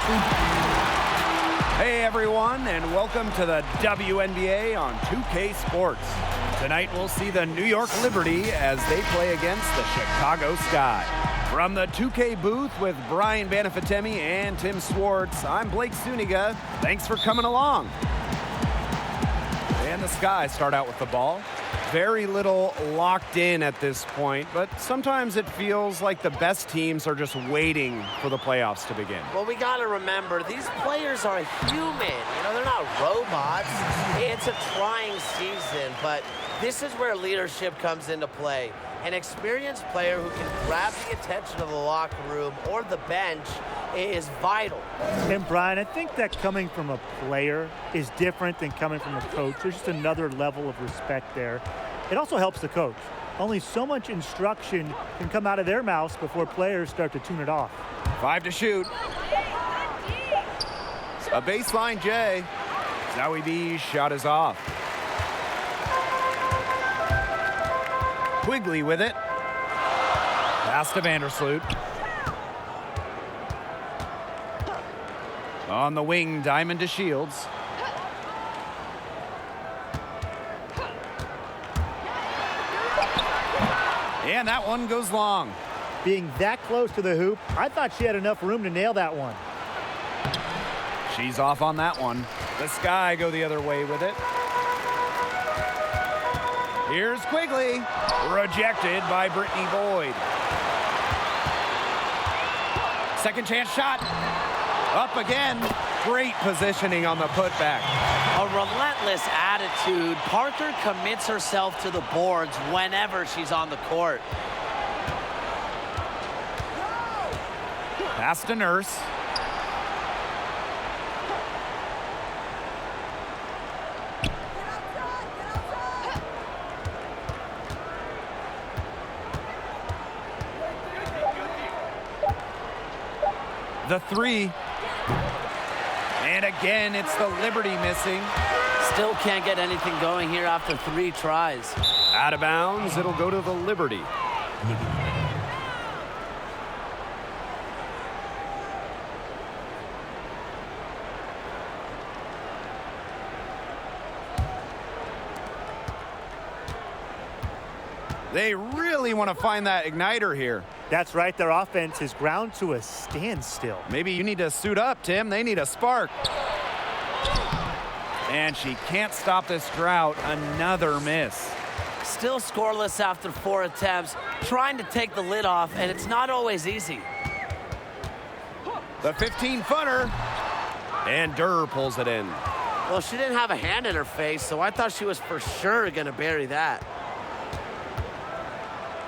Hey everyone, and welcome to the WNBA on 2K Sports. Tonight we'll see the New York Liberty as they play against the Chicago Sky. From the 2K booth with Brian Banafitemi and Tim Swartz, I'm Blake Suniga. Thanks for coming along. And the Sky start out with the ball. Very little locked in at this point, but sometimes it feels like the best teams are just waiting for the playoffs to begin. Well, we got to remember, these players are human. You know, they're not robots. It's a trying season, but this is where leadership comes into play. An experienced player who can grab the attention of the locker room or the bench is vital. And Brian, I think that coming from a player is different than coming from a coach. There's just another level of respect there. It also helps the coach. Only so much instruction can come out of their mouths before players start to tune it off. 5 to shoot. A baseline J. Zowie B's shot is off. Quigley with it. Pass to Vandersloot. On the wing, Diamond to Shields. And that one goes long. Being that close to the hoop, I thought she had enough room to nail that one. She's off on that one. The Sky go the other way with it. Here's Quigley. Rejected by Brittany Boyd. Second chance shot. Up again. Great positioning on the putback. A relentless attitude. Parker commits herself to the boards whenever she's on the court. Pass to Nurse. The three. And again, it's the Liberty missing. Still can't get anything going here after 3 tries. Out of bounds, it'll go to the Liberty. They really want to find that igniter here. That's right, their offense is ground to a standstill. Maybe you need to suit up, Tim. They need a spark. And she can't stop this drought. Another miss. Still scoreless after 4 attempts, trying to take the lid off, and it's not always easy. The 15-footer. And Durr pulls it in. Well, she didn't have a hand in her face, so I thought she was for sure going to bury that.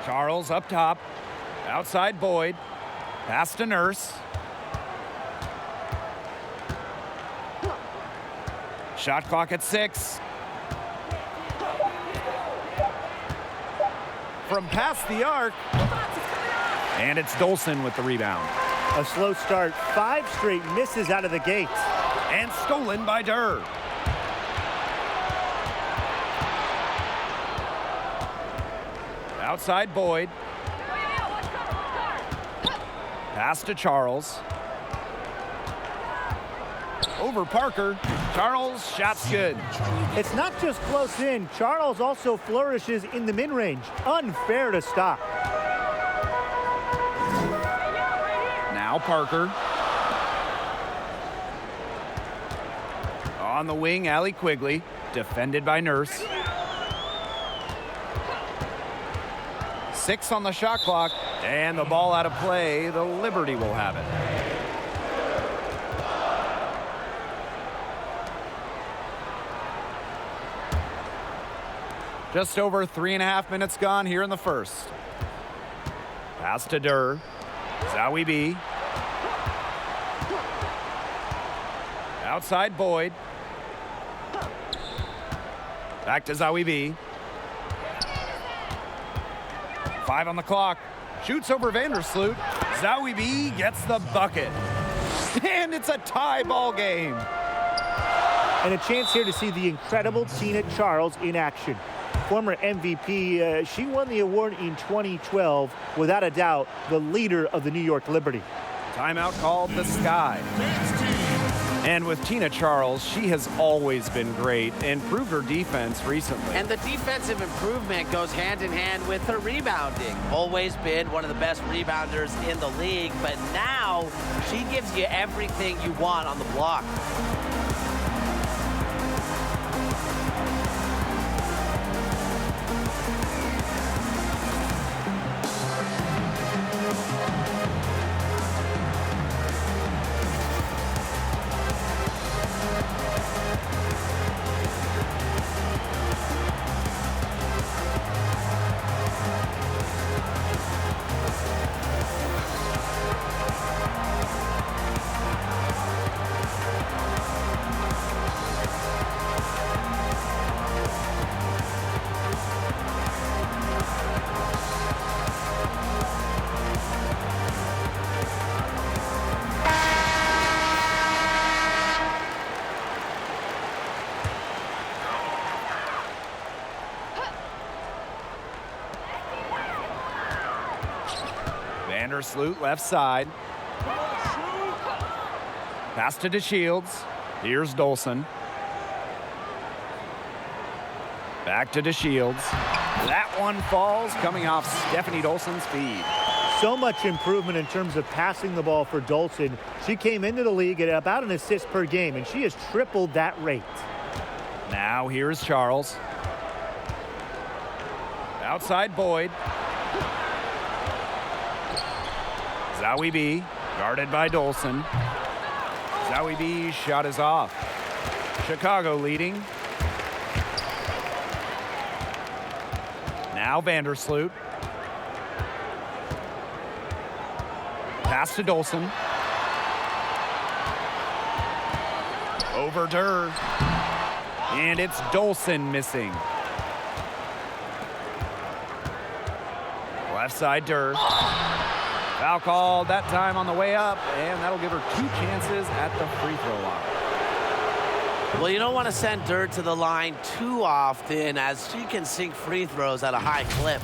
Charles up top. Outside Boyd. Pass to Nurse. Shot clock at 6. From past the arc. And it's Dolson with the rebound. A slow start, 5 straight misses out of the gate. And stolen by Durr. Outside Boyd. Pass to Charles. Over Parker. Charles, shot's good. It's not just close in. Charles also flourishes in the mid-range. Unfair to stop. Now Parker. On the wing, Allie Quigley. Defended by Nurse. 6 on the shot clock. And the ball out of play. The Liberty will have it. Just over 3.5 minutes gone here in the first. Pass to Durr. Zowie B. Outside Boyd. Back to Zowie B. 5 on the clock. Shoots over Vandersloot. Zowie B gets the bucket. And it's a tie ball game. And a chance here to see the incredible Tina Charles in action. Former MVP, she won the award in 2012. Without a doubt, the leader of the New York Liberty. Timeout called the Sky. And with Tina Charles, she has always been great and proved her defense recently. And the defensive improvement goes hand in hand with her rebounding. Always been one of the best rebounders in the league, but now she gives you everything you want on the block. Vandersloot left side. Pass to DeShields. Here's Dolson. Back to DeShields. That one falls, coming off Stephanie Dolson's feed. So much improvement in terms of passing the ball for Dolson. She came into the league at about an assist per game, and she has tripled that rate. Now here's Charles. Outside Boyd. Zowie B, guarded by Dolson. Zowie B's shot is off. Chicago leading. Now Vandersloot. Pass to Dolson. Over Durr. And it's Dolson missing. Left side Durr. Foul called that time on the way up, and that'll give her 2 chances at the free throw line. Well, you don't want to send Durr to the line too often, as she can sink free throws at a high clip.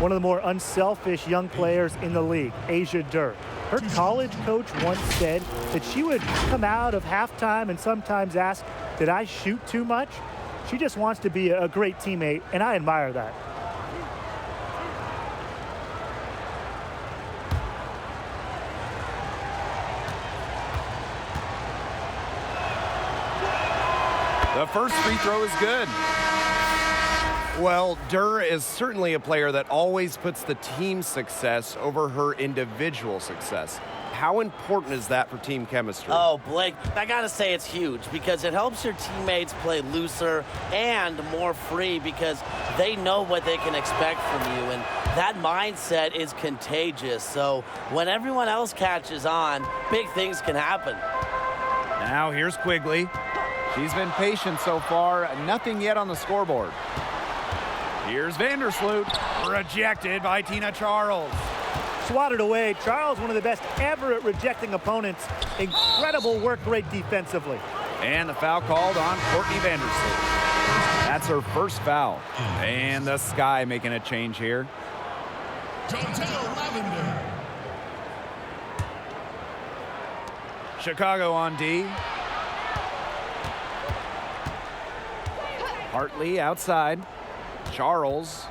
One of the more unselfish young players in the league, Asia Durr. Her college coach once said that she would come out of halftime and sometimes ask, did I shoot too much? She just wants to be a great teammate, and I admire that. The first free throw is good. Well, Durr is certainly a player that always puts the team's success over her individual success. How important is that for team chemistry? Oh, Blake, I gotta say it's huge because it helps your teammates play looser and more free because they know what they can expect from you, and that mindset is contagious. So when everyone else catches on, big things can happen. Now here's Quigley. She's been patient so far. Nothing yet on the scoreboard. Here's Vandersloot. Rejected by Tina Charles. Swatted away. Charles, one of the best ever at rejecting opponents. Incredible work rate defensively. And the foul called on Courtney Vandersloot. That's her first foul. And the Sky making a change here. Chicago on D. Hartley outside. Charles.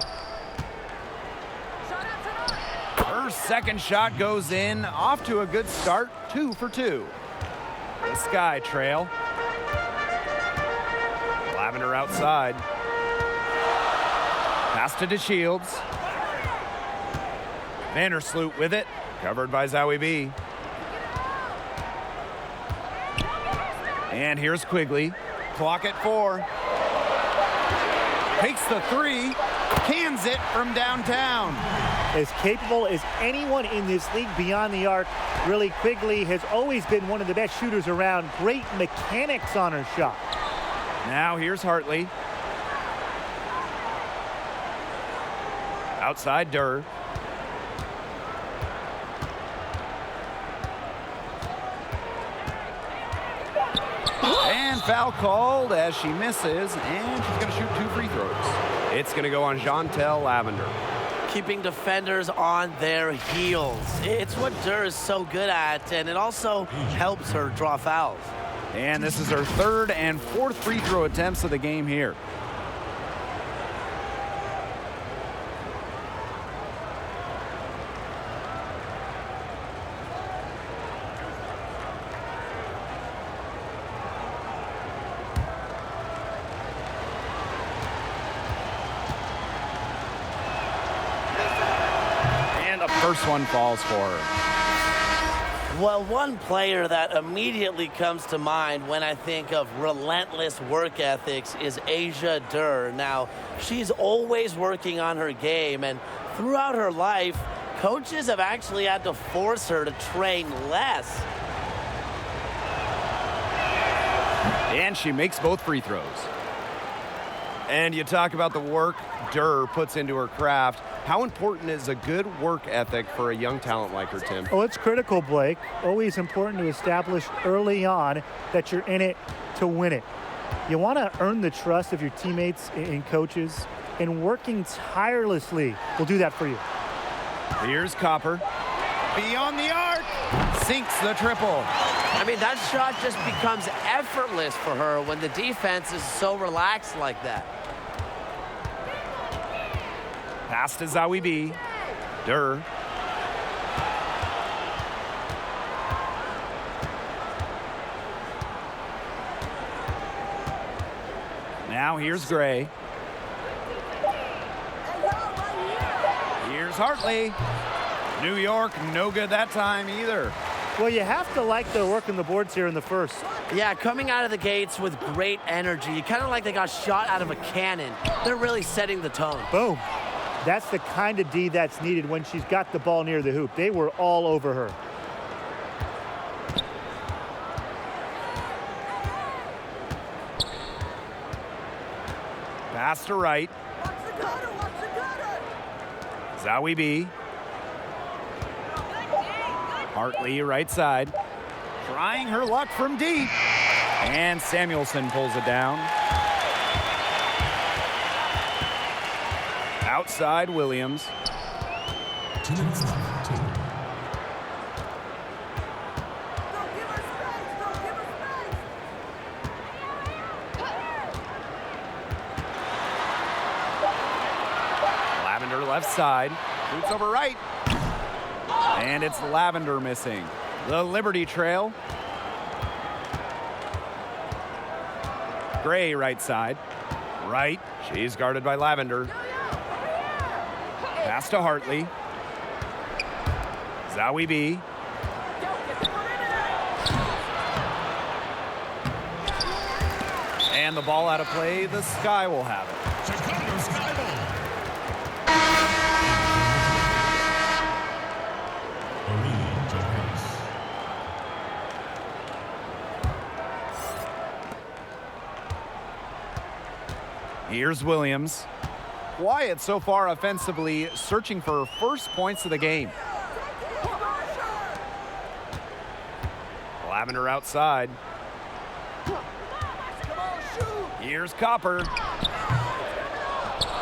Her second shot goes in. Off to a good start. 2 for 2. The Sky trail. Lavender outside. Pass to DeShields. Vandersloot with it. Covered by Zowie B. And here's Quigley. Clock at 4. Takes the 3, cans it from downtown. As capable as anyone in this league beyond the arc, really Quigley has always been one of the best shooters around. Great mechanics on her shot. Now here's Hartley. Outside Durr. And foul called as she misses, and she's going to shoot 2 free throws. It's going to go on Jontel Lavender. keeping defenders on their heels. It's what Durr is so good at, and it also helps her draw fouls. And this is her third and fourth free throw attempts of the game here. First one falls for her. Well, one player that immediately comes to mind when I think of relentless work ethics is Asia Durr. Now, she's always working on her game, and throughout her life, coaches have actually had to force her to train less. And she makes both free throws. And you talk about the work Durr puts into her craft. How important is a good work ethic for a young talent like her, Tim? Oh, it's critical, Blake. Always important to establish early on that you're in it to win it. You want to earn the trust of your teammates and coaches, and working tirelessly will do that for you. Here's Copper. Beyond the arc. Sinks the triple. I mean, that shot just becomes effortless for her when the defense is so relaxed like that. Pass to Zawi B. Durr. Now here's Gray. Here's Hartley. New York, no good that time either. Well, you have to like their work on the boards here in the first. Yeah, coming out of the gates with great energy, kind of like they got shot out of a cannon. They're really setting the tone. Boom. That's the kind of D that's needed when she's got the ball near the hoop. They were all over her. Pass to right. Zawi B. Hartley right side. Trying her luck from deep. And Samuelson pulls it down. Outside Williams. 2 minutes left. Lavender left side. Shoots over right. And it's Lavender missing. The Liberty trail. Gray right side. Right. She's guarded by Lavender. Pass to Hartley. Zawi B. And the ball out of play. The Sky will have it. Chicago Sky Ball. Marie Johannes. Here's Williams. Quiet so far offensively, searching for her first points of the game. Lavender outside. Here's Copper.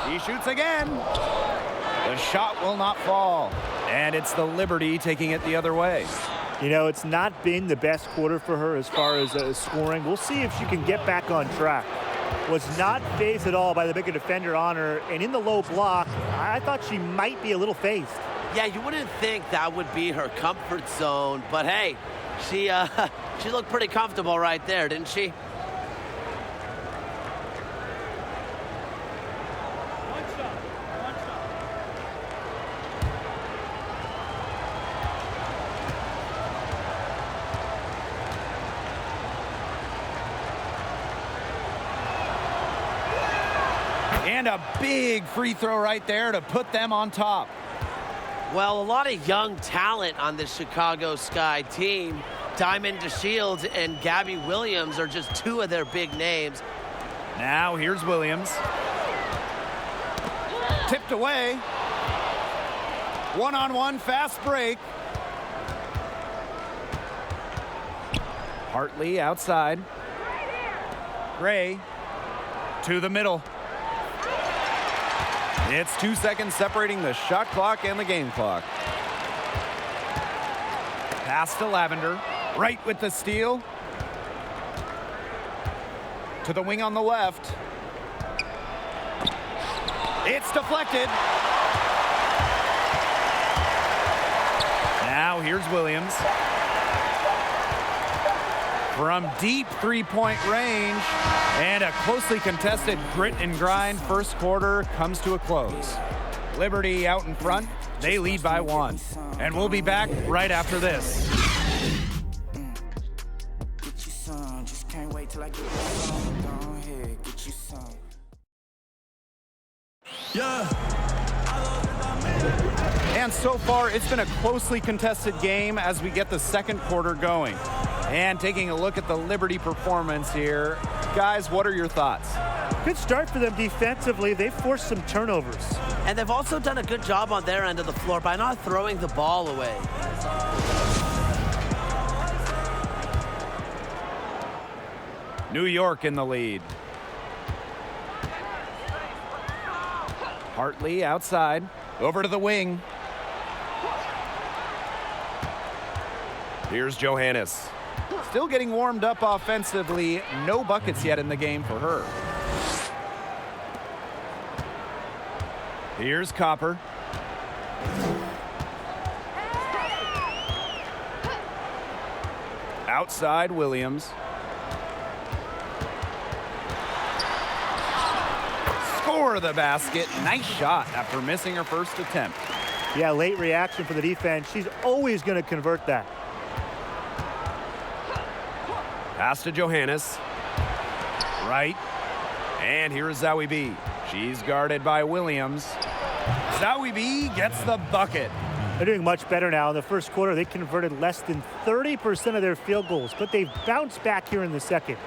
He shoots again. The shot will not fall. And it's the Liberty taking it the other way. You know, it's not been the best quarter for her as far as scoring. We'll see if she can get back on track. Was not fazed at all by the bigger defender on her, and in the low block, I thought she might be a little phased. Yeah, you wouldn't think that would be her comfort zone, but hey, she looked pretty comfortable right there, didn't she? And a big free throw right there to put them on top. Well, a lot of young talent on this Chicago Sky team. Diamond DeShields and Gabby Williams are just two of their big names. Now here's Williams. Tipped away. One-on-one fast break. Hartley outside. Gray to the middle. It's 2 seconds separating the shot clock and the game clock. Pass to Lavender. Right with the steal. To the wing on the left. It's deflected. Now here's Williams. From deep three-point range, and a closely contested grit and grind first quarter comes to a close. Liberty out in front. They lead by 1. And we'll be back right after this. And so far, it's been a closely contested game as we get the second quarter going. And taking a look at the Liberty performance here, guys, what are your thoughts? Good start for them defensively. They've forced some turnovers. And they've also done a good job on their end of the floor by not throwing the ball away. New York in the lead. Hartley outside, over to the wing. Here's Johannes. Still getting warmed up offensively. No buckets yet in the game for her. Here's Copper. Outside Williams. Score the basket. Nice shot after missing her first attempt. Yeah, late reaction for the defense. She's always going to convert that. Pass to Johannes. Right. And here is Zowie B. She's guarded by Williams. Zowie B gets the bucket. They're doing much better now. In the first quarter, they converted less than 30% of their field goals, but they've bounced back here in the second.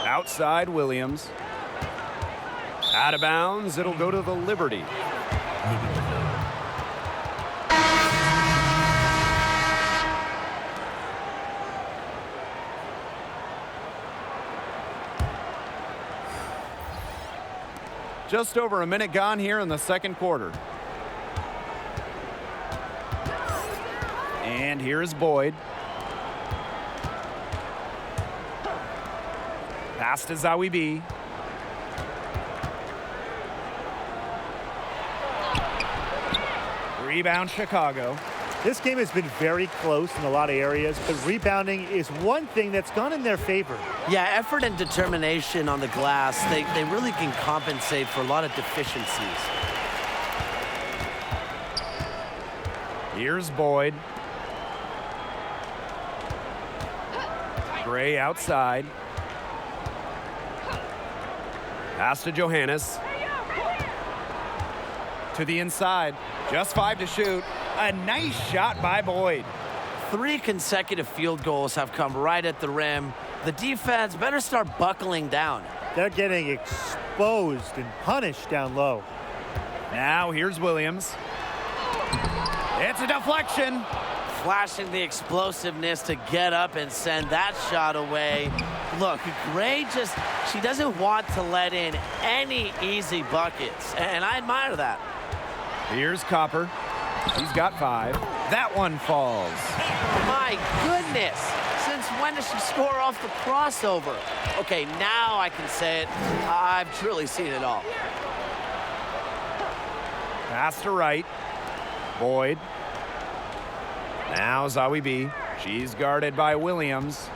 Outside Williams. Out of bounds. It'll go to the Liberty. Just over a minute gone here in the second quarter. And here's Boyd. Pass to Zowie B. Rebound Chicago. This game has been very close in a lot of areas, but rebounding is one thing that's gone in their favor. Yeah, effort and determination on the glass, they really can compensate for a lot of deficiencies. Here's Boyd. Gray outside. Pass to Johannes. To the inside. Just 5 to shoot. A nice shot by Boyd. 3 consecutive field goals have come right at the rim. The defense better start buckling down. They're getting exposed and punished down low. Now here's Williams. It's a deflection. Flashing the explosiveness to get up and send that shot away. Look, Gray she doesn't want to let in any easy buckets, and I admire that. Here's Copper. He's got 5. That one falls. My goodness. Since when does she score off the crossover? Okay, now I can say it. I've truly seen it all. Pass to right. Boyd. Now Zowie B. She's guarded by Williams.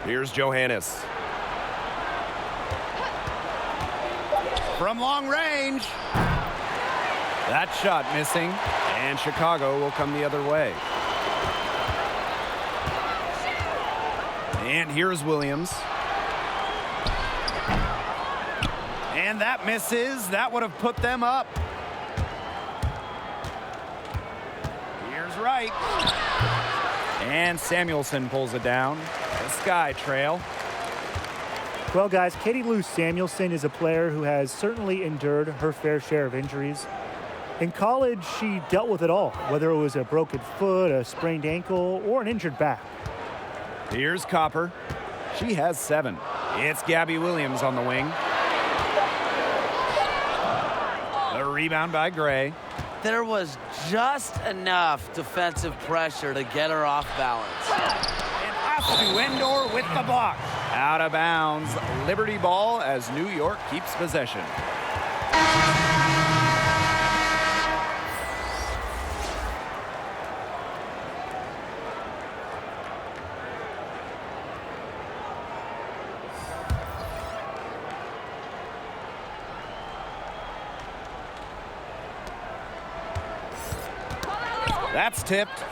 Here's Johannes. From long range. That shot missing, and Chicago will come the other way. And here's Williams. And that misses. That would have put them up. Here's Wright. And Samuelson pulls it down. The Sky Trail. Well, guys, Katie Lou Samuelson is a player who has certainly endured her fair share of injuries. In college, she dealt with it all, whether it was a broken foot, a sprained ankle, or an injured back. Here's Copper. She has 7. It's Gabby Williams on the wing. rebound by Gray. There was just enough defensive pressure to get her off balance. And Ostuendor with the block. Out of bounds. Liberty ball as New York keeps possession. That's tipped.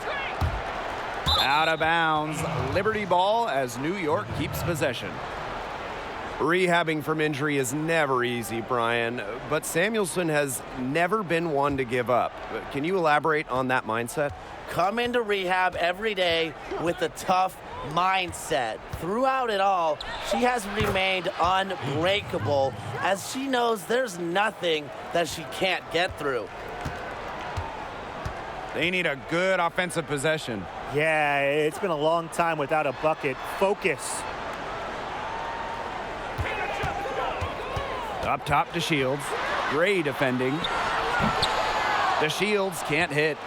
Out of bounds. Liberty ball as New York keeps possession. Rehabbing from injury is never easy, Brian, but Samuelson has never been one to give up. Can you elaborate on that mindset? Come into rehab every day with a tough mindset. Throughout it all, she has remained unbreakable as she knows there's nothing that she can't get through. They need a good offensive possession. Yeah, it's been a long time without a bucket. Focus. Up top to Shields. Gray defending. The Shields can't hit.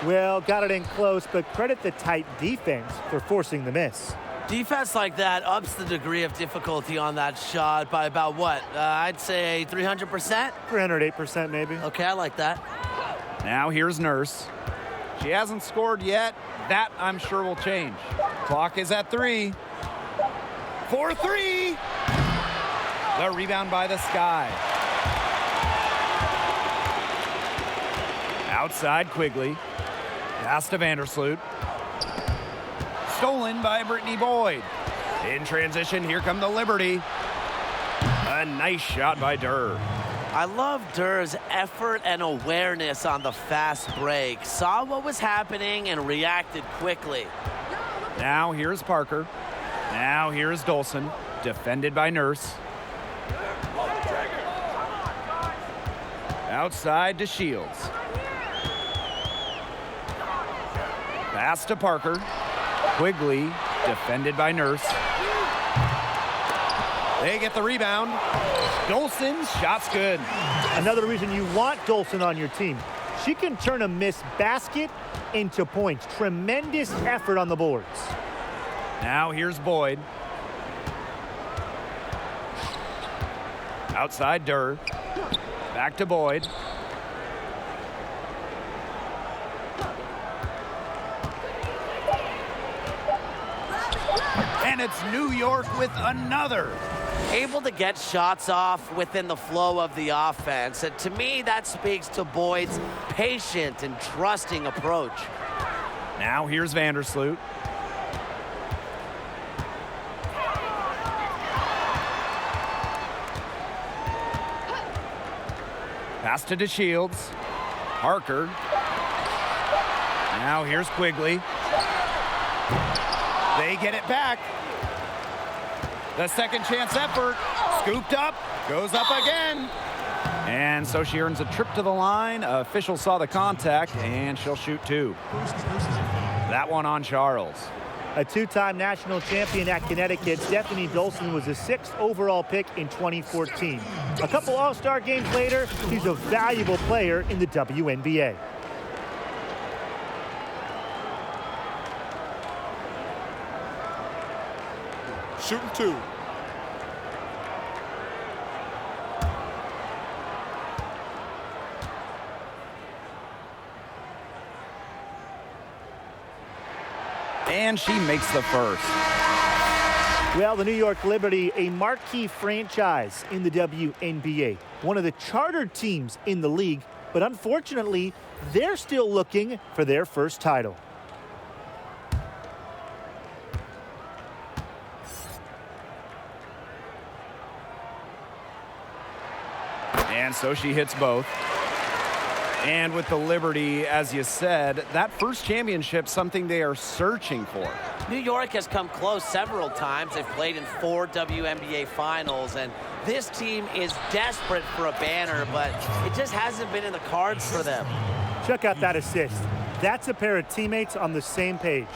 Well, got it in close, but credit the tight defense for forcing the miss. Defense like that ups the degree of difficulty on that shot by about what? I'd say 300%? 308% maybe. Okay, I like that. Now here's Nurse. She hasn't scored yet. That, I'm sure, will change. Clock is at 3. For 3! The rebound by the Sky. Outside Quigley. Pass to Vandersloot. Stolen by Brittany Boyd. In transition, here come the Liberty. A nice shot by Durr. I love Durr's effort and awareness on the fast break. Saw what was happening and reacted quickly. Now here's Parker. Now here's Dolson. Defended by Nurse. Outside to Shields. Pass to Parker. Quigley, defended by Nurse. They get the rebound. Dolson's shot's good. Another reason you want Dolson on your team. She can turn a missed basket into points. Tremendous effort on the boards. Now here's Boyd. Outside Durr. Back to Boyd. And it's New York with another. Able to get shots off within the flow of the offense. And to me, that speaks to Boyd's patient and trusting approach. Now here's Vandersloot. Pass to DeShields. Parker. Now here's Quigley. They get it back. The second chance effort. Scooped up. Goes up again. And so she earns a trip to the line. Official saw the contact, and she'll shoot 2. That one on Charles. A two-time national champion at Connecticut, Stephanie Dolson was the 6th overall pick in 2014. A couple All-Star games later, she's a valuable player in the WNBA. Shooting 2. And she makes the first. Well, the New York Liberty, a marquee franchise in the WNBA. One of the chartered teams in the league, but unfortunately, they're still looking for their first title. And so she hits both. And with the Liberty, as you said, that first championship, something they are searching for. New York has come close several times. They've played in 4 WNBA finals, and this team is desperate for a banner, but it just hasn't been in the cards for them. Check out that assist. That's a pair of teammates on the same page.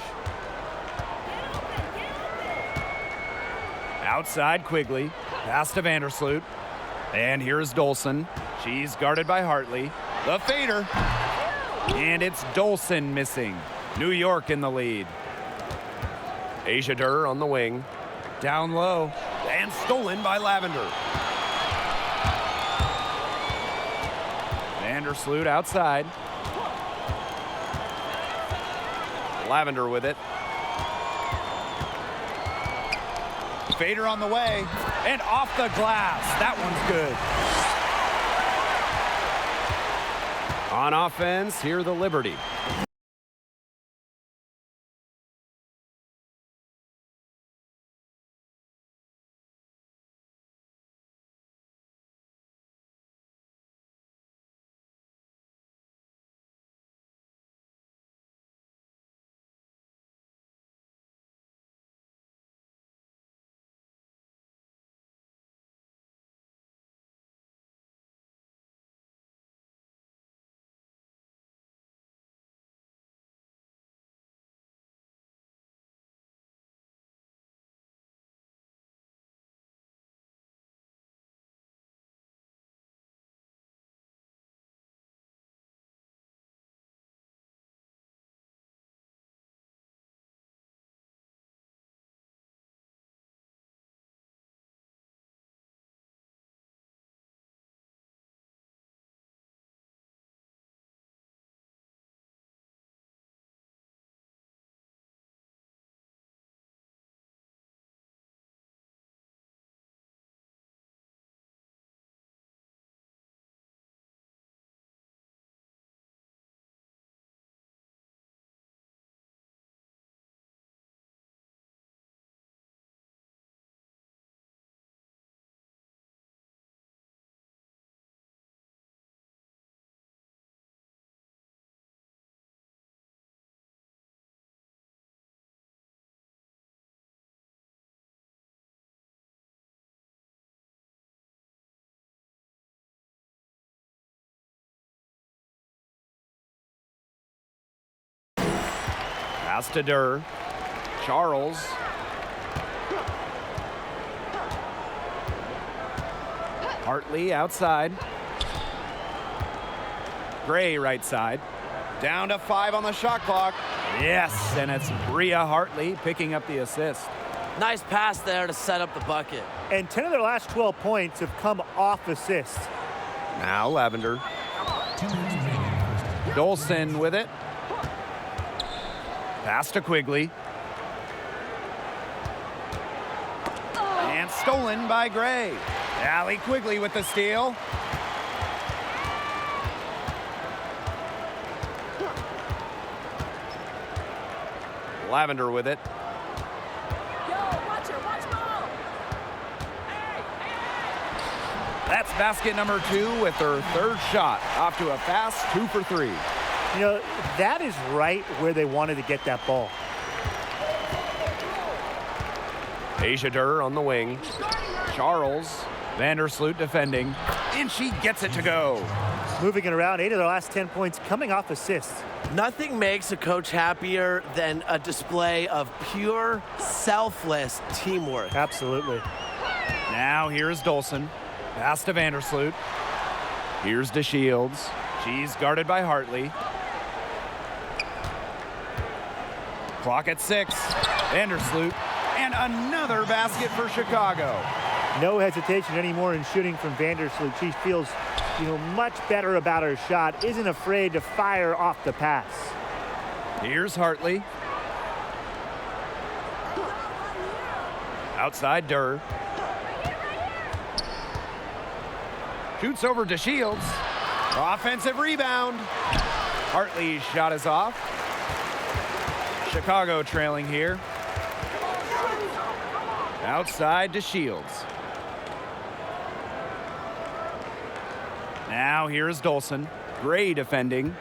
Outside Quigley. Pass to Vandersloot. And here's Dolson. She's guarded by Hartley. The fader. And it's Dolson missing. New York in the lead. Asia Durr on the wing. Down low. And stolen by Lavender. Vandersloot outside. Lavender with it. Fader on the way. And off the glass. That one's good. On offense, here the Liberty. Pass to Durr. Charles. Hartley outside. Gray right side. Down to 5 on the shot clock. Yes, and it's Bria Hartley picking up the assist. Nice pass there to set up the bucket. And 10 of their last 12 points have come off assists. Now Lavender. 2 minutes remaining. Dolson with it. Pass to Quigley. And stolen by Gray. Allie Quigley with the steal. Lavender with it. That's basket number 2 with her 3rd shot. Off to a fast 2 for 3. You know, that is right where they wanted to get that ball. Asia Durr on the wing. Charles. Vandersloot defending. And she gets it to go. Moving it around, 8 of their last 10 points coming off assists. Nothing makes a coach happier than a display of pure, selfless teamwork. Absolutely. Now here's Dolson. Pass to Vandersloot. Here's DeShields. She's guarded by Hartley. Clock at 6. Vandersloot. And another basket for Chicago. No hesitation anymore in shooting from Vandersloot. She feels, much better about her shot. Isn't afraid to fire off the pass. Here's Hartley. Outside Durr. Shoots over to Shields. Offensive rebound. Hartley's shot is off. Chicago trailing here. Outside to Shields. Now here's Dolson. Gray defending.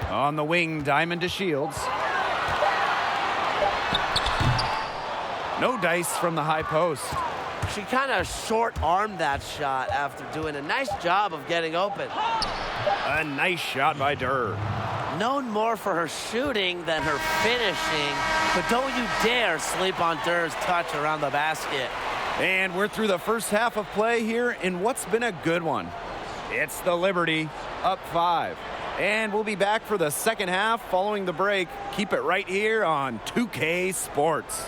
On the wing, Diamond to Shields. No dice from the high post. She kind of short-armed that shot after doing a nice job of getting open. A nice shot by Durr. Known more for her shooting than her finishing, but don't you dare sleep on Durr's touch around the basket. And we're through the first half of play here in what's been a good one. It's the Liberty up 5. And we'll be back for the second half following the break. Keep it right here on 2K Sports.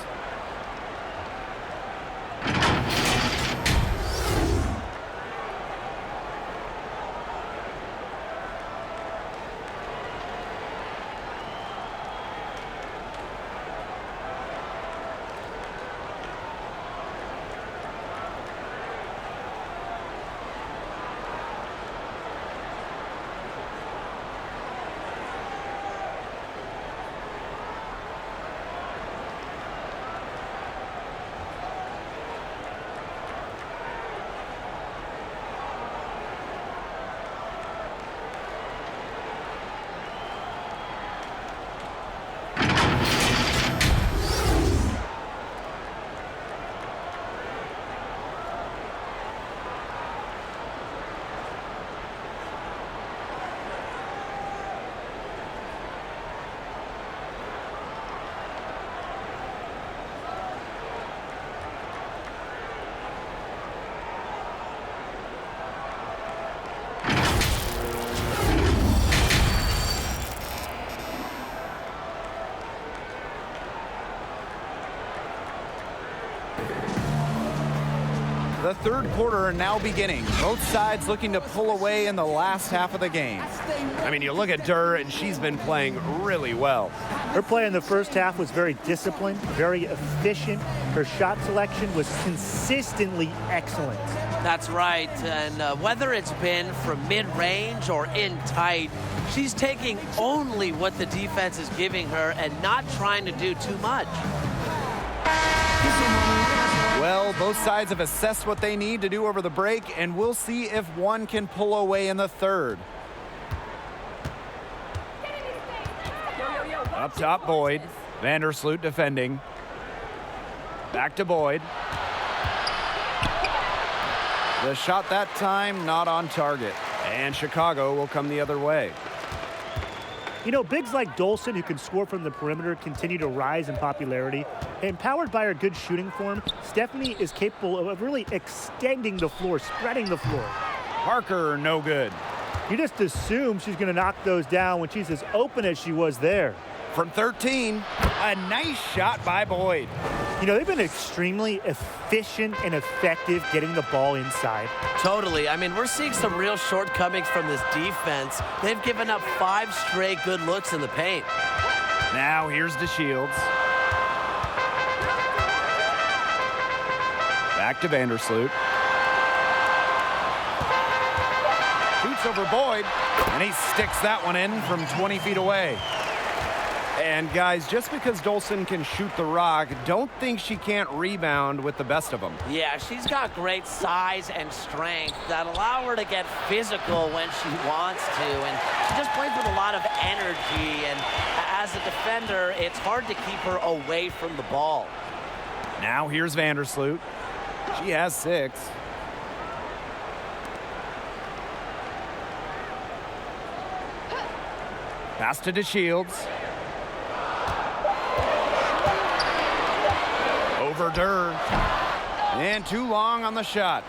The third quarter now beginning. Both sides looking to pull away in the last half of the game. I mean, you look at Durr, and she's been playing really well. Her play in the first half was very disciplined, very efficient. Her shot selection was consistently excellent. That's right, and whether it's been from mid-range or in tight, she's taking only what the defense is giving her and not trying to do too much. Well, both sides have assessed what they need to do over the break, and we'll see if one can pull away in the third. Up top, Boyd. Vandersloot defending. Back to Boyd. The shot that time not on target, and Chicago will come the other way. You know, bigs like Dolson, who can score from the perimeter, continue to rise in popularity. And powered by her good shooting form, Stephanie is capable of really extending the floor, spreading the floor. Parker, no good. You just assume she's going to knock those down when she's as open as she was there. From 13, a nice shot by Boyd. You know, they've been extremely efficient and effective getting the ball inside. Totally. I mean, we're seeing some real shortcomings from this defense. They've given up 5 straight good looks in the paint. Now here's DeShields. Back to Vandersloot. Shoots over Boyd, and he sticks that one in from 20 feet away. And guys, just because Dolson can shoot the rock, don't think she can't rebound with the best of them. Yeah, she's got great size and strength that allow her to get physical when she wants to. And she just plays with a lot of energy. And as a defender, it's hard to keep her away from the ball. Now here's Vandersloot. She has 6. Pass to DeShields. Over Durr. And too long on the shot.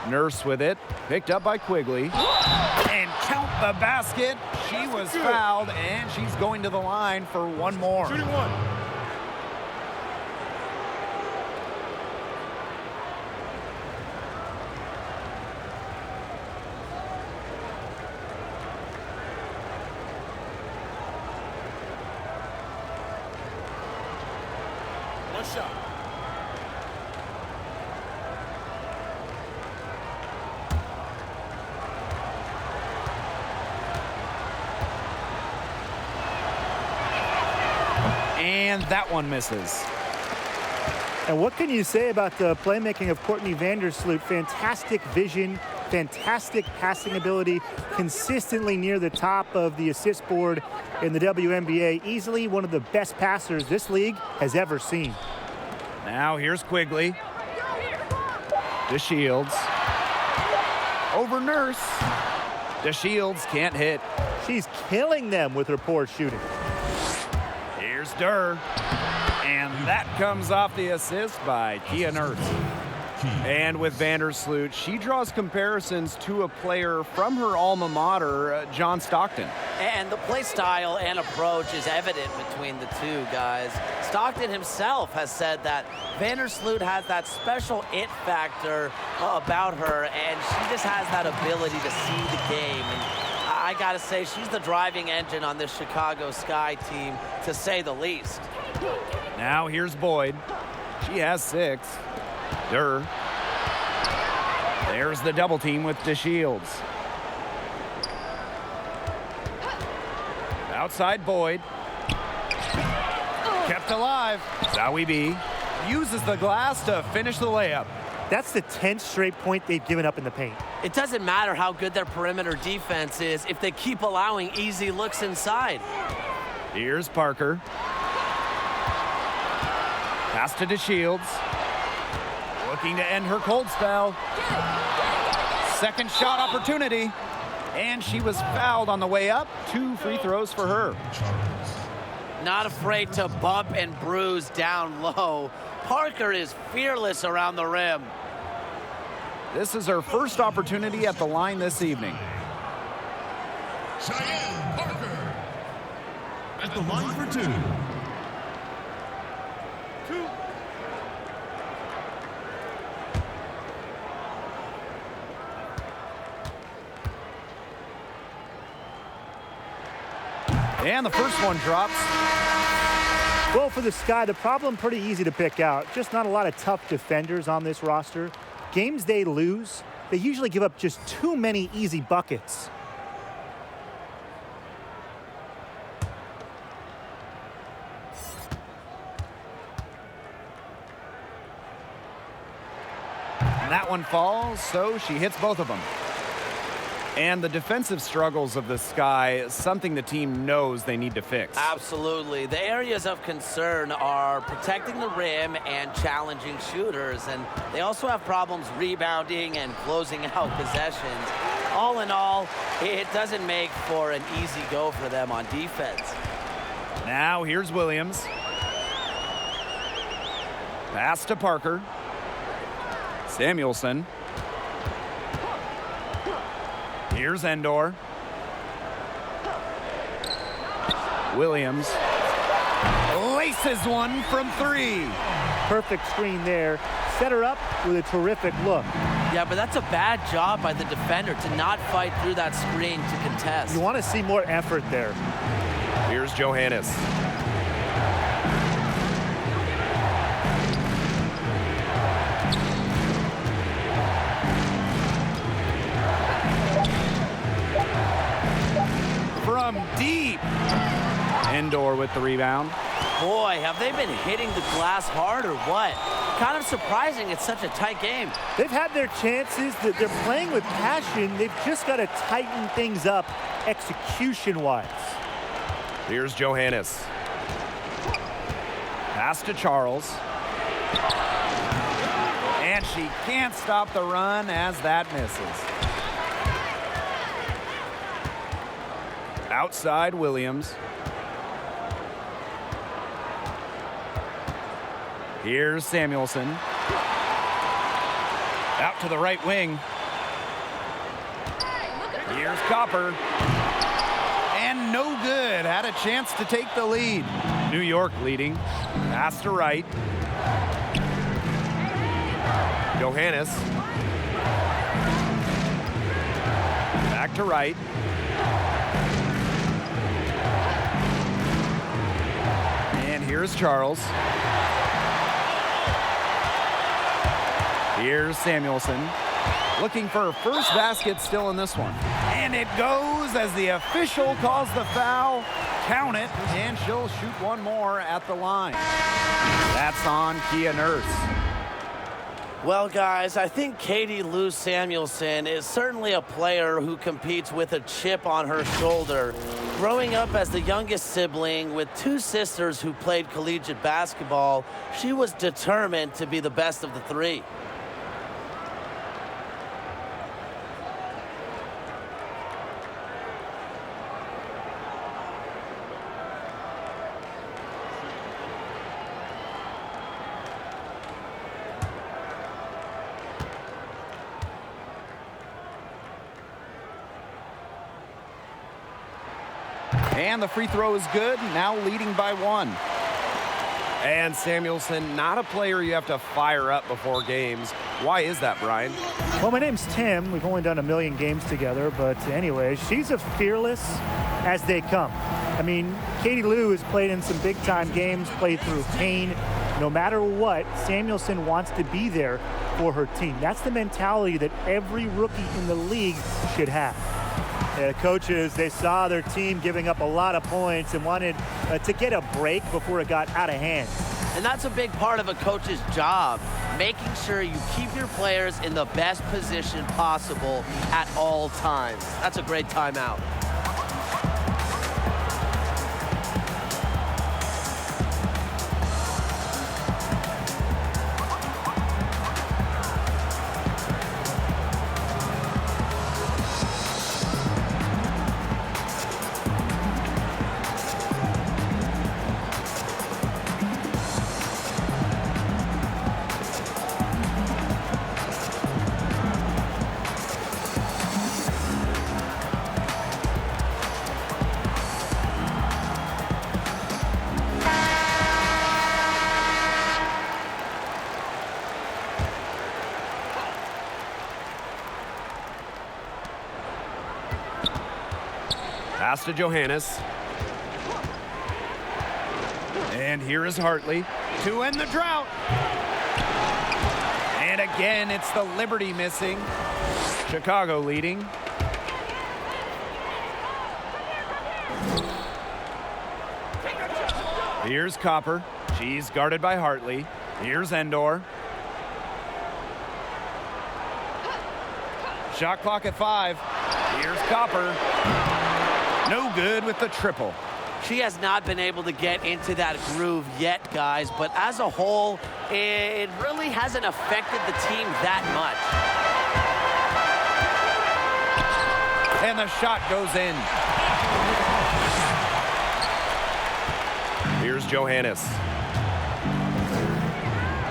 Nurse with it. Picked up by Quigley. And count the basket. She was fouled, and she's going to the line for one more. Shooting one. One shot. And that one misses. And what can you say about the playmaking of Courtney Vandersloot? Fantastic vision, fantastic passing ability, consistently near the top of the assist board in the WNBA. Easily one of the best passers this league has ever seen. Now here's Quigley. DeShields. Over Nurse. DeShields can't hit. She's killing them with her poor shooting. Here's Here's Durr. And that comes off the assist by Kia Nurse. And with Vandersloot, she draws comparisons to a player from her alma mater, John Stockton. And the play style and approach is evident between the two guys. Stockton himself has said that Vandersloot has that special it factor about her, and she just has that ability to see the game. And I gotta say, she's the driving engine on this Chicago Sky team, to say the least. Now here's Boyd. She has 6. Durr. There's the double team with DeShields. Outside Boyd. Kept alive. Zawibi uses the glass to finish the layup. That's the 10th straight point they've given up in the paint. It doesn't matter how good their perimeter defense is if they keep allowing easy looks inside. Here's Parker. Pass to DeShields. Looking to end her cold spell. Second shot opportunity. And she was fouled on the way up. 2 free throws for her. Not afraid to bump and bruise down low. Parker is fearless around the rim. This is her first opportunity at the line this evening. Cheyenne Parker at the line for 2. And the first one drops. Well, for the Sky, the problem pretty easy to pick out. Just not a lot of tough defenders on this roster. Games they lose, they usually give up just too many easy buckets. And that one falls, so she hits both of them. And the defensive struggles of the Sky, something the team knows they need to fix. Absolutely. The areas of concern are protecting the rim and challenging shooters, and they also have problems rebounding and closing out possessions. All in all, it doesn't make for an easy go for them on defense. Now here's Williams. Pass to Parker. Samuelson. Here's Endor. Williams laces one from 3. Perfect screen there. Set her up with a terrific look. Yeah, but that's a bad job by the defender to not fight through that screen to contest. You want to see more effort there. Here's Johannes. From deep. Endor with the rebound. Boy, have they been hitting the glass hard or what? Kind of surprising it's such a tight game. They've had their chances. They're playing with passion. They've just got to tighten things up execution-wise. Here's Johannes. Pass to Charles. And she can't stop the run as that misses. Outside Williams. Here's Samuelson. Out to the right wing. Here's Copper. And no good. Had a chance to take the lead. New York leading. Pass to right. Johannes. Back to right. And here's Charles. Here's Samuelson. Looking for her first basket still in this one. And it goes as the official calls the foul. Count it, and she'll shoot one more at the line. That's on Kia Nurse. Well, guys, I think Katie Lou Samuelson is certainly a player who competes with a chip on her shoulder. Growing up as the youngest sibling with 2 sisters who played collegiate basketball, she was determined to be the best of the 3. And the free throw is good, now leading by 1. And Samuelson, not a player you have to fire up before games. Why is that, Brian? Well, my name's Tim. We've only done 1 million games together, but anyway, she's as fearless as they come. I mean, Katie Lou has played in some big-time games, played through pain. No matter what, Samuelson wants to be there for her team. That's the mentality that every rookie in the league should have. The coaches, they saw their team giving up a lot of points and wanted to get a break before it got out of hand. And that's a big part of a coach's job, making sure you keep your players in the best position possible at all times. That's a great timeout. Pass to Johannes. And here is Hartley to end the drought. And again, it's the Liberty missing. Chicago leading. Here's Copper. She's guarded by Hartley. Here's Endor. Shot clock at 5. Here's Copper. No good with the triple. She has not been able to get into that groove yet, guys, but as a whole, it really hasn't affected the team that much. And the shot goes in. Here's Johannes.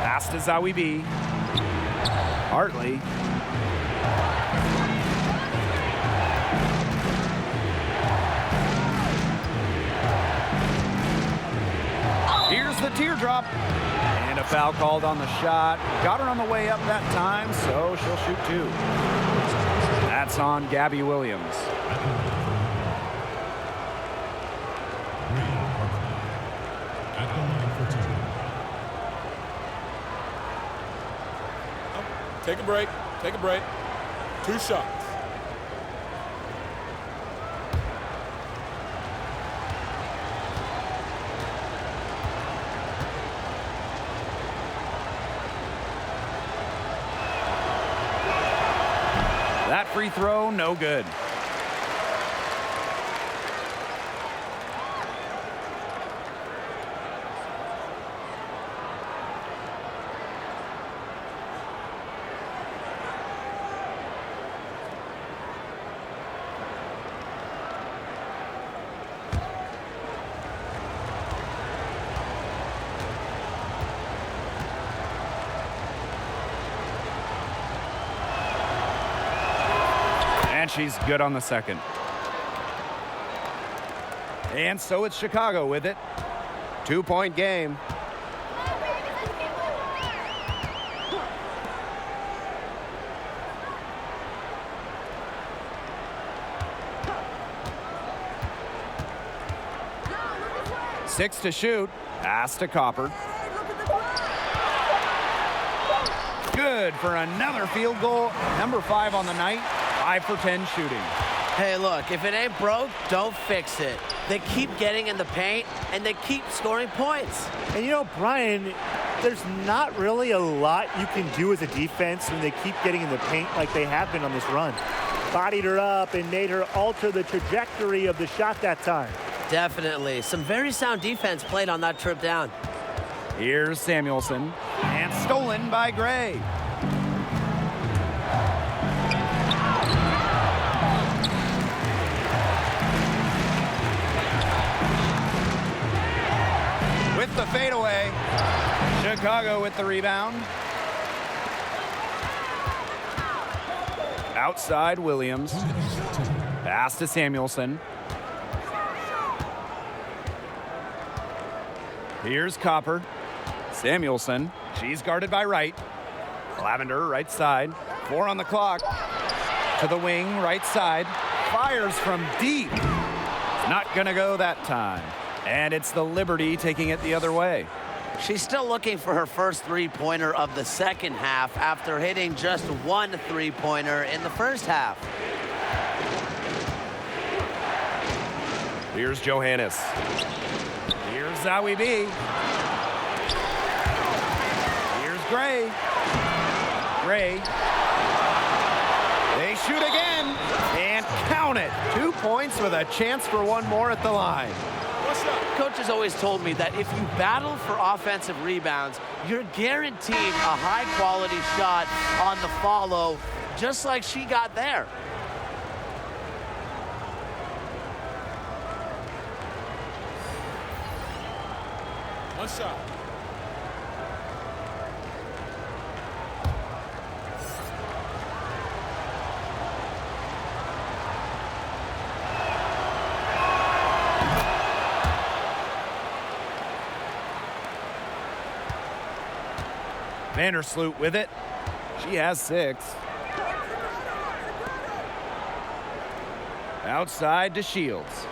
Pass to Zawi B. Hartley. Here's the teardrop. And a foul called on the shot. Got her on the way up that time, so she'll shoot 2. That's on Gabby Williams. At the line for 2. Take a break. Take a break. 2 shots. That free throw, no good. And she's good on the second. And so it's Chicago with it. 2-point game. Six to shoot. Pass to Copper. Good for another field goal. Number 5 on the night. 5 for 10 shooting. Hey, look, if it ain't broke, don't fix it. They keep getting in the paint, and they keep scoring points. And you know, Brian, there's not really a lot you can do as a defense when they keep getting in the paint like they have been on this run. Bodied her up and made her alter the trajectory of the shot that time. Definitely. Some very sound defense played on that trip down. Here's Samuelson. And stolen by Gray. With the fadeaway. Chicago with the rebound. Outside Williams. Pass to Samuelson. Here's Copper. Samuelson. She's guarded by Wright. Lavender, right side. 4 on the clock. To the wing, right side. Fires from deep. It's not going to go that time. And it's the Liberty taking it the other way. She's still looking for her first three-pointer of the second half after hitting just one three-pointer in the first half. Here's Johannes. Here's Zowie B. Here's Gray. Gray. They shoot again and count it. 2 points with a chance for one more at the line. Coach has always told me that if you battle for offensive rebounds, you're guaranteed a high-quality shot on the follow, just like she got there. One shot. Vandersloot with it. She has 6. Outside to Shields.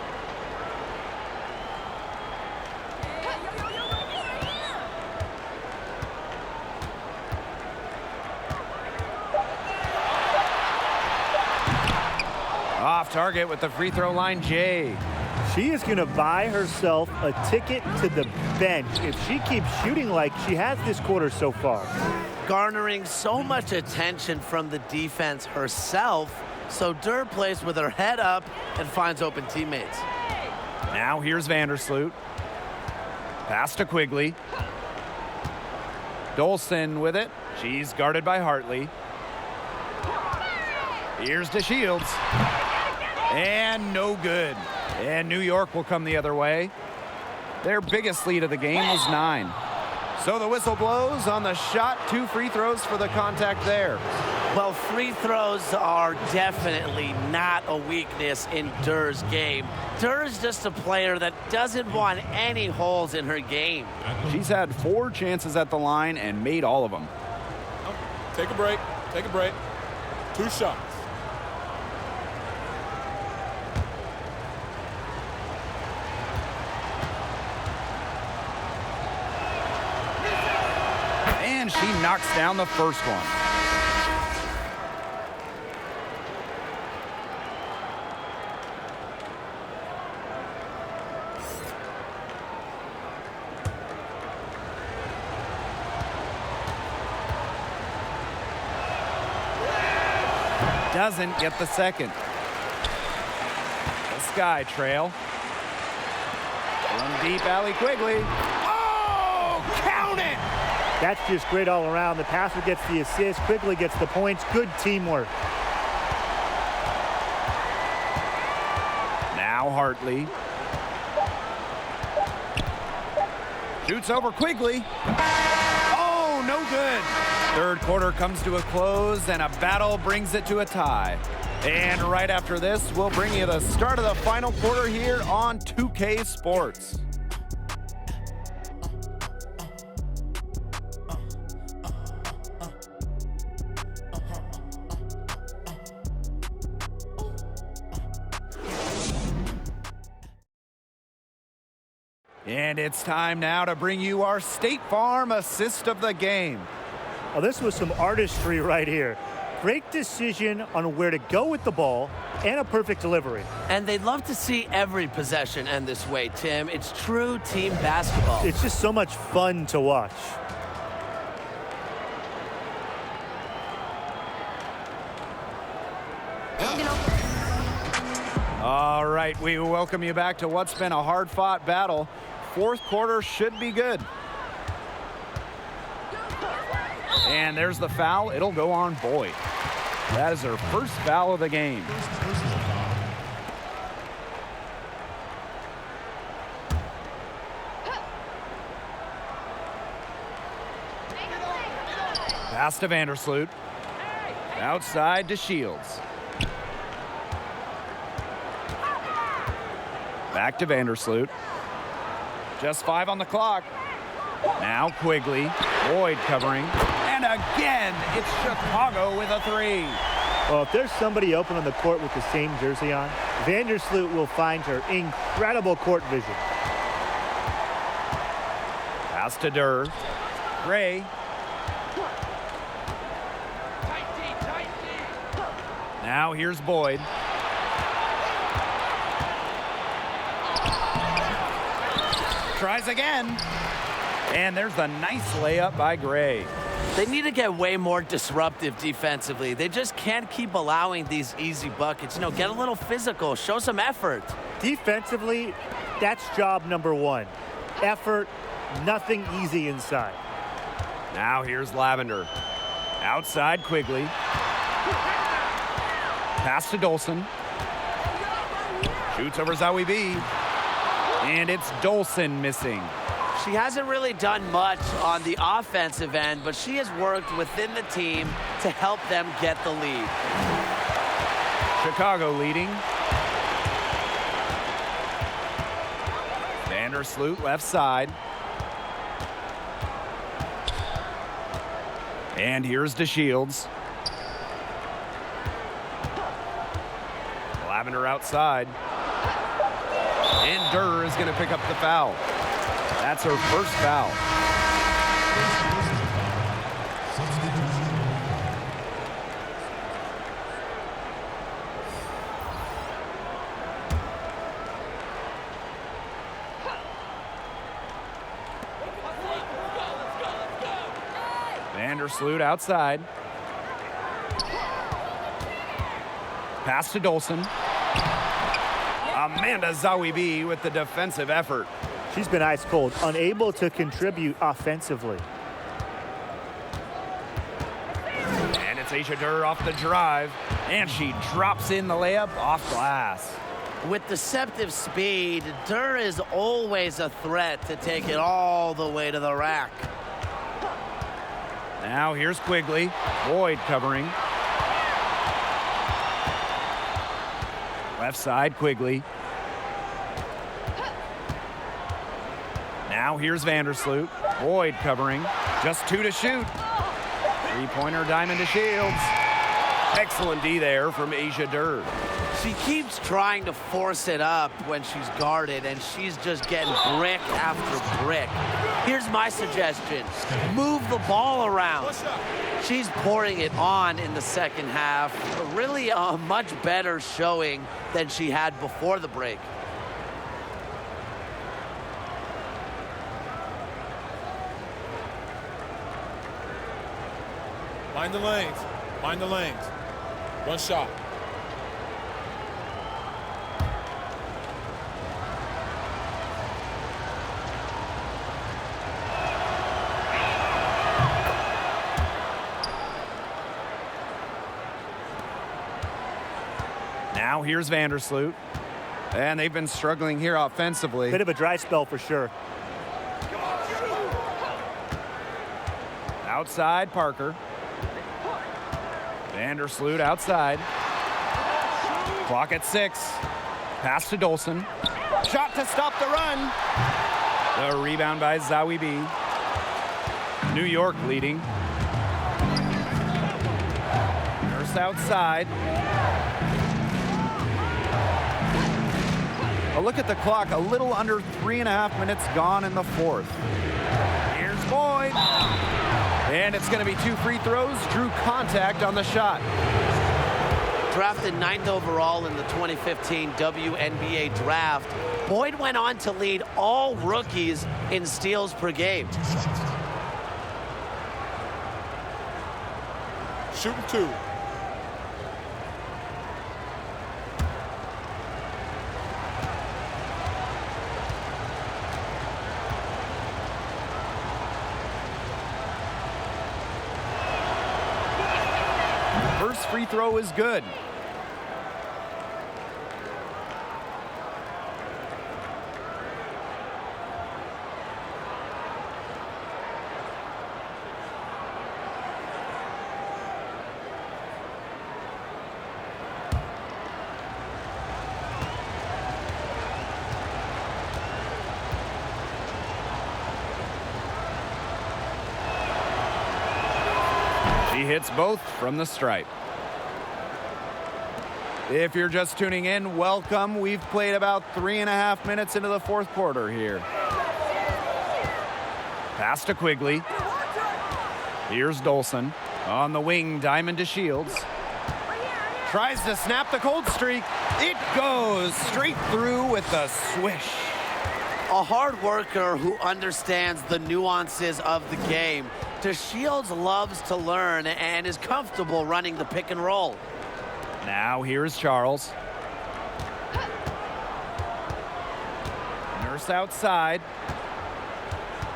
Off target with the free throw line, Jay. She is going to buy herself a ticket to the bench if she keeps shooting like she has this quarter so far. Garnering so much attention from the defense herself, so Durr plays with her head up and finds open teammates. Now here's Vandersloot. Pass to Quigley. Dolson with it. She's guarded by Hartley. Here's to Shields. And no good. And New York will come the other way. Their biggest lead of the game was 9. So the whistle blows on the shot. 2 free throws for the contact there. Well, free throws are definitely not a weakness in Durr's game. Durr's just a player that doesn't want any holes in her game. She's had 4 chances at the line and made all of them. Take a break. Take a break. 2 shots. And she knocks down the first one. Doesn't get the second. The Sky trail. From deep alley, Quigley. Oh, count it! That's just great all around. The passer gets the assist. Quigley gets the points. Good teamwork. Now Hartley. Shoots over Quigley. Oh, no good. Third quarter comes to a close, and a battle brings it to a tie. And right after this, we'll bring you the start of the final quarter here on 2K Sports. And it's time now to bring you our State Farm assist of the game. Well, this was some artistry right here. Great decision on where to go with the ball and a perfect delivery. And they'd love to see every possession end this way, Tim. It's true team basketball. It's just so much fun to watch. All right, we welcome you back to what's been a hard-fought battle. Fourth quarter should be good. And there's the foul. It'll go on Boyd. That is her first foul of the game. Pass to Vandersloot. Outside to Shields. Back to Vandersloot. Just 5 on the clock. Now Quigley, Boyd covering, and again, it's Chicago with a three. Well, if there's somebody open on the court with the same jersey on, Vandersloot will find her incredible court vision. Pass to Durr. Gray. Now here's Boyd. Tries again. And there's a nice layup by Gray. They need to get way more disruptive defensively. They just can't keep allowing these easy buckets. You know, get a little physical, show some effort. Defensively, that's job number one. Effort, nothing easy inside. Now here's Lavender. Outside Quigley. Pass to Dolson. Shoots over Zowie B. And it's Dolson missing. She hasn't really done much on the offensive end, but she has worked within the team to help them get the lead. Chicago leading. Vandersloot left side. And here's DeShields. Lavender outside. And Durr is going to pick up the foul. That's her first foul. Vandersloot outside. Pass to Dolson. Amanda Zowie B with the defensive effort. She's been ice cold, unable to contribute offensively. And it's Aisha Durr off the drive. And she drops in the layup off glass. With deceptive speed, Durr is always a threat to take it all the way to the rack. Now here's Quigley. Boyd covering. Left side, Quigley. Now here's Vandersloot. Boyd covering. Just two to shoot. Three-pointer diamond to Shields. Excellent D there from Aisha Durr. She keeps trying to force it up when she's guarded, and she's just getting brick after brick. Here's my suggestion. Move the ball around. She's pouring it on in the second half. Really a much better showing than she had before the break. Mind the lanes. Mind the lanes. One shot. Now here's Vandersloot. And they've been struggling here offensively. Bit of a dry spell for sure. Outside, Parker. Vandersloot outside. Clock at 6. Pass to Dolson. Shot to stop the run. The rebound by Zowie B. New York leading. Nurse outside. A look at the clock, a little under 3.5 minutes gone in the fourth. Here's Boyd. And it's going to be 2 free throws. Drew contact on the shot. Drafted 9th overall in the 2015 WNBA draft, Boyd went on to lead all rookies in steals per game. Shooting 2. First free throw is good. hits both from the stripe. If you're just tuning in, welcome. We've played about 3.5 minutes into the fourth quarter here. Pass to Quigley. Here's Dolson. On the wing, Diamond to Shields. Tries to snap the cold streak. It goes straight through with a swish. A hard worker who understands the nuances of the game. DeShields loves to learn and is comfortable running the pick and roll. Now here's Charles. Nurse outside.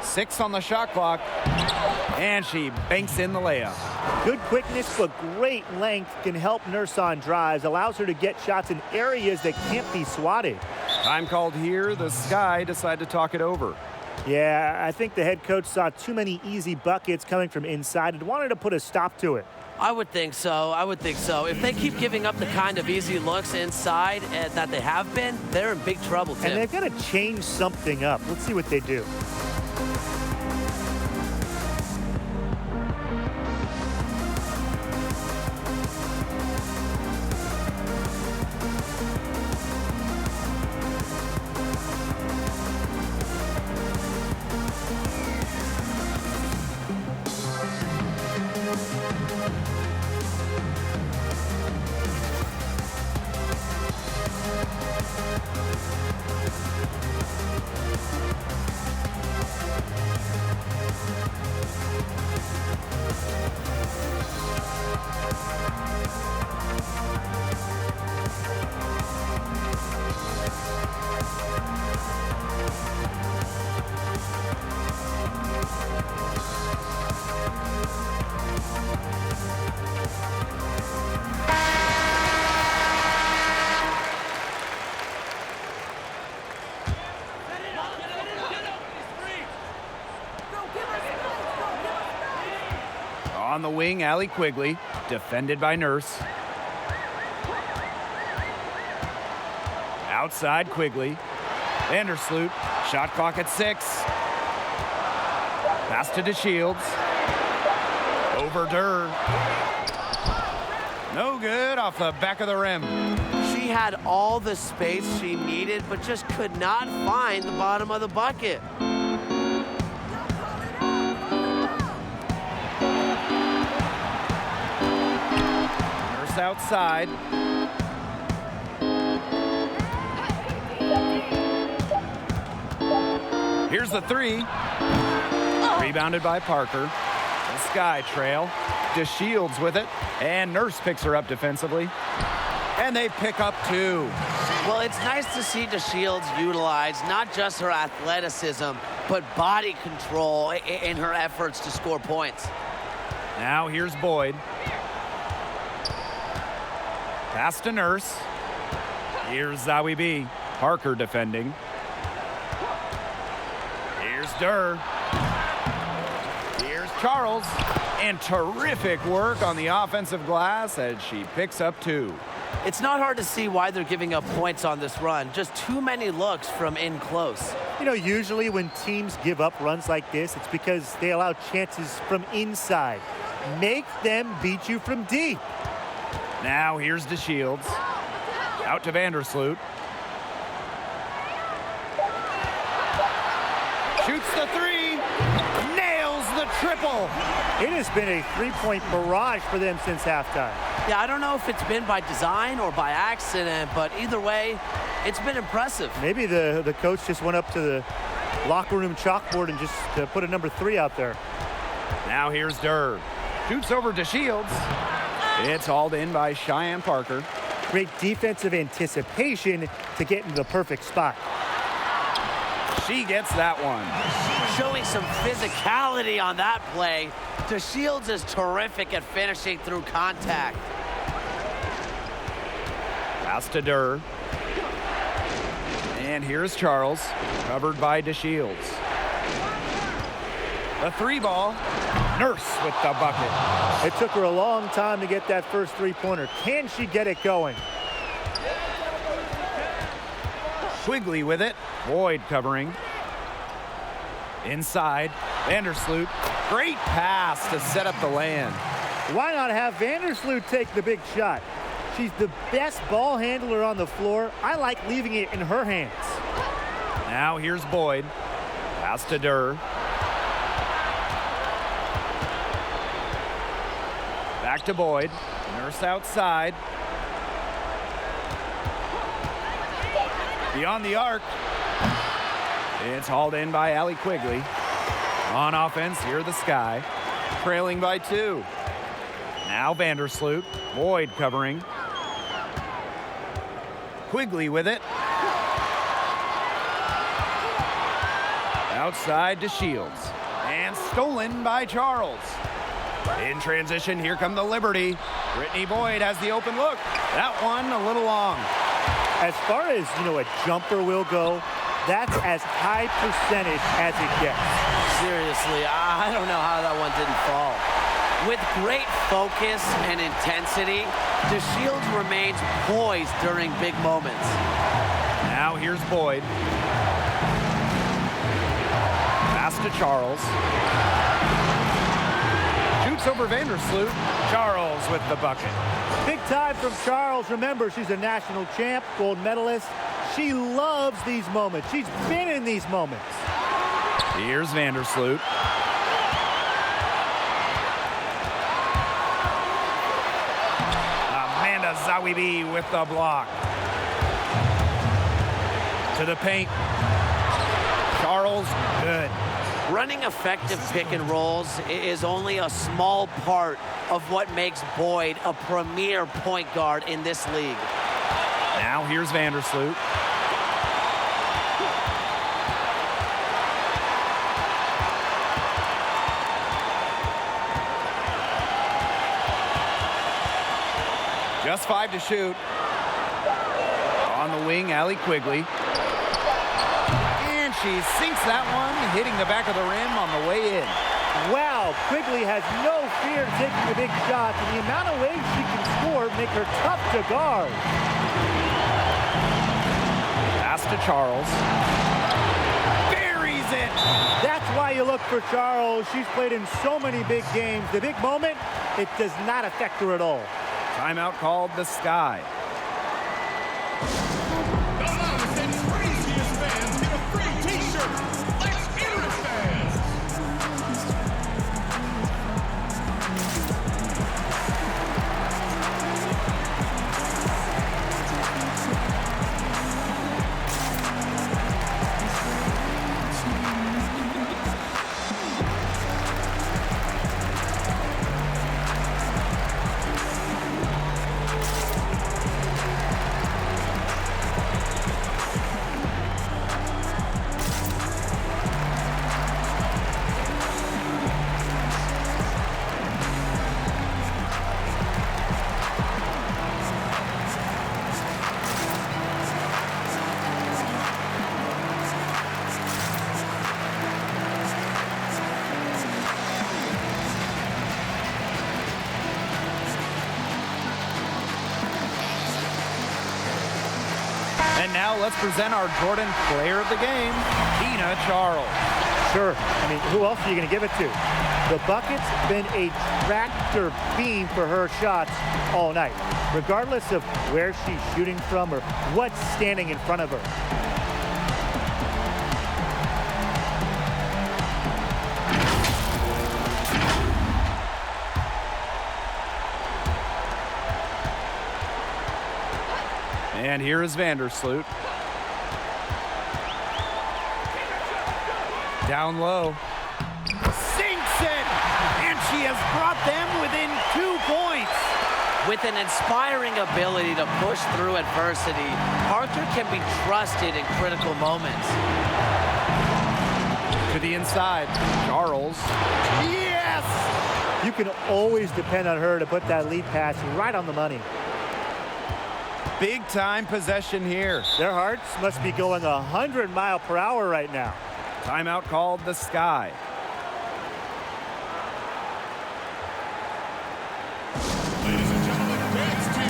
6 on the shot clock. And she banks in the layup. Good quickness, but great length can help Nurse on drives, allows her to get shots in areas that can't be swatted. Time called here. The Sky decide to talk it over. Yeah, I think the head coach saw too many easy buckets coming from inside and wanted to put a stop to it. I would think so. If they keep giving up the kind of easy looks inside that they have been, they're in big trouble, Tim. And they've got to change something up. Let's see what they do. On the wing, Allie Quigley, defended by Nurse. Outside, Quigley. Vandersloot, shot clock at 6. Pass to DeShields. Over Durr. No good, off the back of the rim. She had all the space she needed, but just could not find the bottom of the bucket. Outside. Here's the 3. Rebounded by Parker. The Sky trail. DeShields with it. And Nurse picks her up defensively. And they pick up 2. Well, it's nice to see DeShields utilize not just her athleticism, but body control in her efforts to score points. Now here's Boyd. Pass to Nurse. Here's Zawi B. Parker defending. Here's Durr. Here's Charles. And terrific work on the offensive glass as she picks up 2. It's not hard to see why they're giving up points on this run. Just too many looks from in close. You know, usually when teams give up runs like this, it's because they allow chances from inside. Make them beat you from deep. Now here's DeShields. Out to Vandersloot. Shoots the 3. Nails the triple. It has been a three-point barrage for them since halftime. Yeah, I don't know if it's been by design or by accident, but either way, it's been impressive. Maybe the coach just went up to the locker room chalkboard and just put a number 3 out there. Now here's Durr. Shoots over DeShields. It's hauled in by Cheyenne Parker. Great defensive anticipation to get into the perfect spot. She gets that one. Showing some physicality on that play. DeShields is terrific at finishing through contact. Pass to Durr. And here's Charles, covered by DeShields. The 3 ball. Nurse with the bucket. It took her a long time to get that first three-pointer. Can she get it going? Quigley with it. Boyd covering. Inside. Vandersloot. Great pass to set up the land. Why not have Vandersloot take the big shot? She's the best ball handler on the floor. I like leaving it in her hands. Now here's Boyd. Pass to Durr. Back to Boyd. Nurse outside. Beyond the arc. It's hauled in by Allie Quigley. On offense, here the Sky. Trailing by 2. Now Vandersloot. Boyd covering. Quigley with it. Outside to Shields. And stolen by Charles. In transition, here come the Liberty. Brittany Boyd has the open look. That one a little long. As far as, a jumper will go, that's as high percentage as it gets. Seriously, I don't know how that one didn't fall. With great focus and intensity, DeShields remains poised during big moments. Now here's Boyd. Pass to Charles. Shoots over Vandersloot. Charles with the bucket. Big time from Charles. Remember, she's a national champ, gold medalist. She loves these moments. She's been in these moments. Here's Vandersloot. Amanda Zawibi with the block. To the paint. Charles, good. Running effective pick and rolls is only a small part of what makes Boyd a premier point guard in this league. Now here's Vandersloot. Just 5 to shoot. On the wing, Allie Quigley. And she sinks that one, hitting the back of the rim on the way in. Wow, Quigley has no fear taking the big shots, and the amount of ways she can score make her tough to guard. Pass to Charles. Buries it! That's why you look for Charles. She's played in so many big games. The big moment, it does not affect her at all. Timeout called the Sky. The loudest and craziest fans get a free t-shirt. Let's hear it, fans. And now let's present our Jordan Player of the Game, Tina Charles. Sure. I mean, who else are you going to give it to? The bucket's been a tractor beam for her shots all night, regardless of where she's shooting from or what's standing in front of her. And here is Vandersloot. Down low. Sinks it! And she has brought them within 2 points. With an inspiring ability to push through adversity, Parker can be trusted in critical moments. To the inside, Charles. Yes! You can always depend on her to put that lead pass right on the money. Big time possession here. Their hearts must be going 100 miles per hour right now. Timeout called the Sky. Ladies and gentlemen, dance team.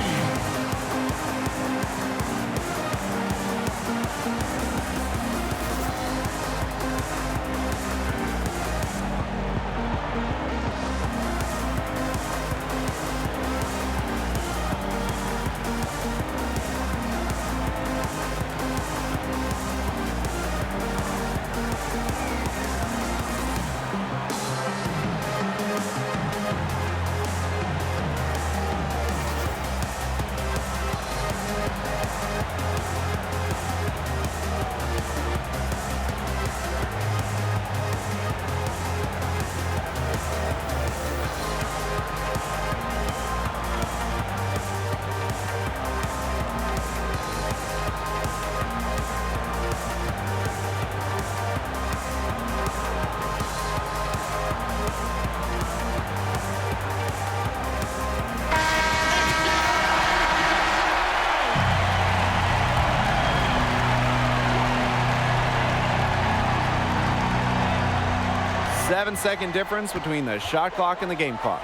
7-second difference between the shot clock and the game clock.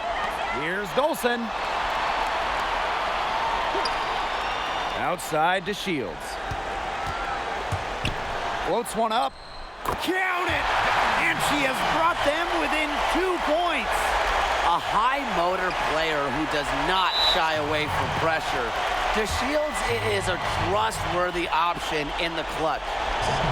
Here's Dolson. Outside to Shields. Floats one up. Count it! And she has brought them within 2 points. A high-motor player who does not shy away from pressure. DeShields is a trustworthy option in the clutch.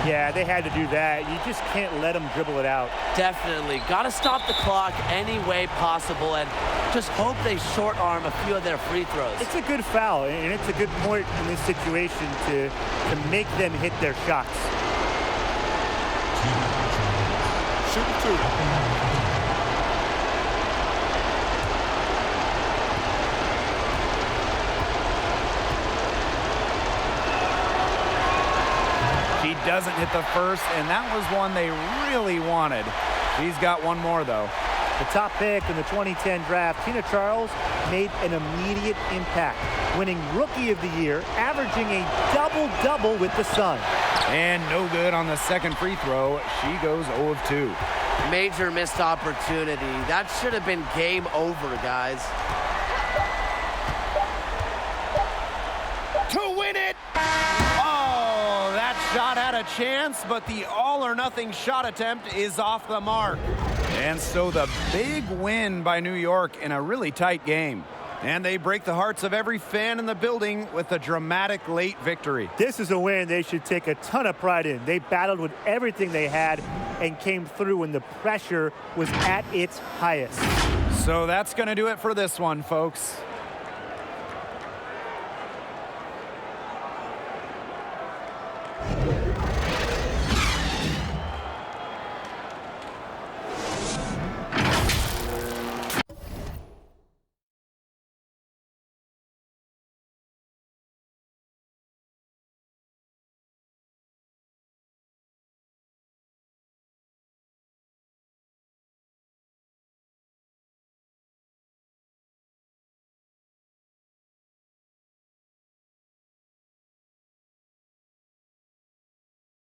Yeah, they had to do that. You just can't let them dribble it out. Definitely. Got to stop the clock any way possible and just hope they short arm a few of their free throws. It's a good foul, and it's a good point in this situation to make them hit their shots. Shooting 2. She doesn't hit the first, and that was one they really wanted. She's got one more, though. The top pick in the 2010 draft, Tina Charles, made an immediate impact, winning Rookie of the Year, averaging a double-double with the Sun. And no good on the second free throw. She goes 0 of 2. Major missed opportunity. That should have been game over, guys. To win it! Oh, that shot had a chance, but the all-or-nothing shot attempt is off the mark. And so the big win by New York in a really tight game. And they break the hearts of every fan in the building with a dramatic late victory. This is a win they should take a ton of pride in. They battled with everything they had and came through when the pressure was at its highest. So that's going to do it for this one, folks.